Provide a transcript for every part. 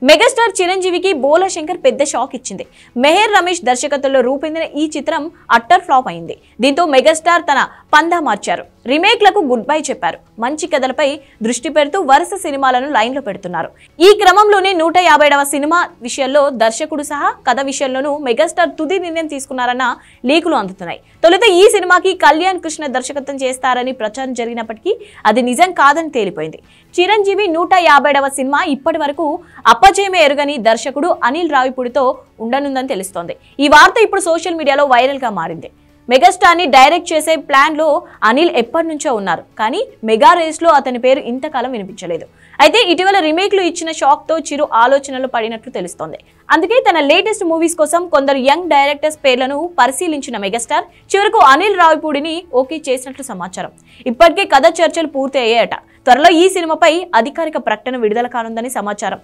Megastar చిరంజీవికి బోలా శంకర్ పెద్ద shock ఇచ్చింది. మెహర్ రమేష్ దర్శకత్వంలో రూపొందిన ఈ చిత్రం అట్టర్ ఫ్లాప్ అయింది. దీంతో మెగాస్టార్ తన పందా మార్చారు. రీమేక్లకు గుడ్ బై చెప్పారు. మంచి కథలపై దృష్టి పెడుతూ వరుస సినిమాలను లైన్లో పెడుతున్నారు. ఈ క్రమంలోనే 150వ సినిమా విషయంలో దర్శకుడు సహా కథ విషయంలోనూ మెగాస్టార్ తుది నిర్ణయం తీసుకున్నారన్న లీకులు అందుతున్నాయి. తొలుత ఈ సినిమాకి కళ్యాణ్ కృష్ణ దర్శకత్వం చేస్తారని ప్రచారం జరిగినప్పటికీ అది నిజం కాదని తేలిపోయింది. చిరంజీవి 150వ సినిమా ఇప్పటి వరకు అప్పజయమే ఎరుగని దర్శకుడు అనిల్ రావిపూడితో ఉండనుందని తెలుస్తోంది. ఈ వార్త ఇప్పుడు సోషల్ మీడియాలో వైరల్ గా మారింది. మెగాస్టార్ ని డైరెక్ట్ చేసే ప్లాన్ లో అనిల్ ఎప్పటి నుంచో ఉన్నారు. కానీ మెగా రేస్ లో అతని పేరు ఇంతకాలం వినిపించలేదు. అయితే ఇటీవల రీమేక్లు ఇచ్చిన షాక్ తో చిరు ఆలోచనలు పడినట్లు తెలుస్తోంది. అందుకే తన లేటెస్ట్ మూవీస్ కోసం కొందరు యంగ్ డైరెక్టర్స్ పేర్లను పరిశీలించిన మెగాస్టార్ చివరకు అనిల్ రావిపూడిని ఓకే చేసినట్లు సమాచారం. ఇప్పటికే కథ చర్చలు పూర్తి అయ్యాయట. త్వరలో ఈ సినిమాపై అధికారిక ప్రకటన విడుదల కానుందని సమాచారం.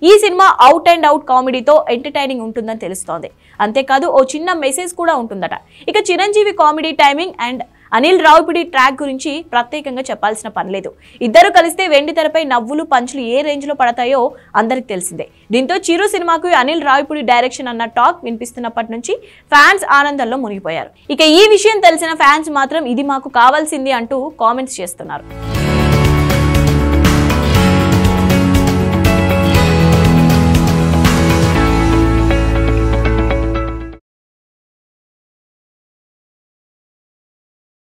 ఈ సినిమా అవుట్ అండ్ అవుట్ కామెడీతో ఎంటర్టైనింగ్ ఉంటుందని తెలుస్తోంది. అంతేకాదు ఓ చిన్న మెసేజ్ కూడా ఉంటుందట. ఇక Chiranjeevi comedy timing and Anil Ravipudi track గురించి ప్రత్యేకంగా చెప్పాల్సిన పనిలేదు. ఇద్దరు కలిస్తే వెండి తెరపై నవ్వులు పంచులు ఏ రేంజ్ లో పడతాయో అందరికి తెలిసిందే. దీంతో చిరు సినిమాకు అనిల్ రావిపూడి డైరెక్షన్ అన్న టాక్ వినిపిస్తున్నప్పటి నుంచి ఫ్యాన్స్ ఆనందంలో మునిగిపోయారు. ఇక ఈ విషయం తెలిసిన ఫ్యాన్స్ మాత్రం ఇది మాకు కావాల్సింది అంటూ కామెంట్స్ చేస్తున్నారు.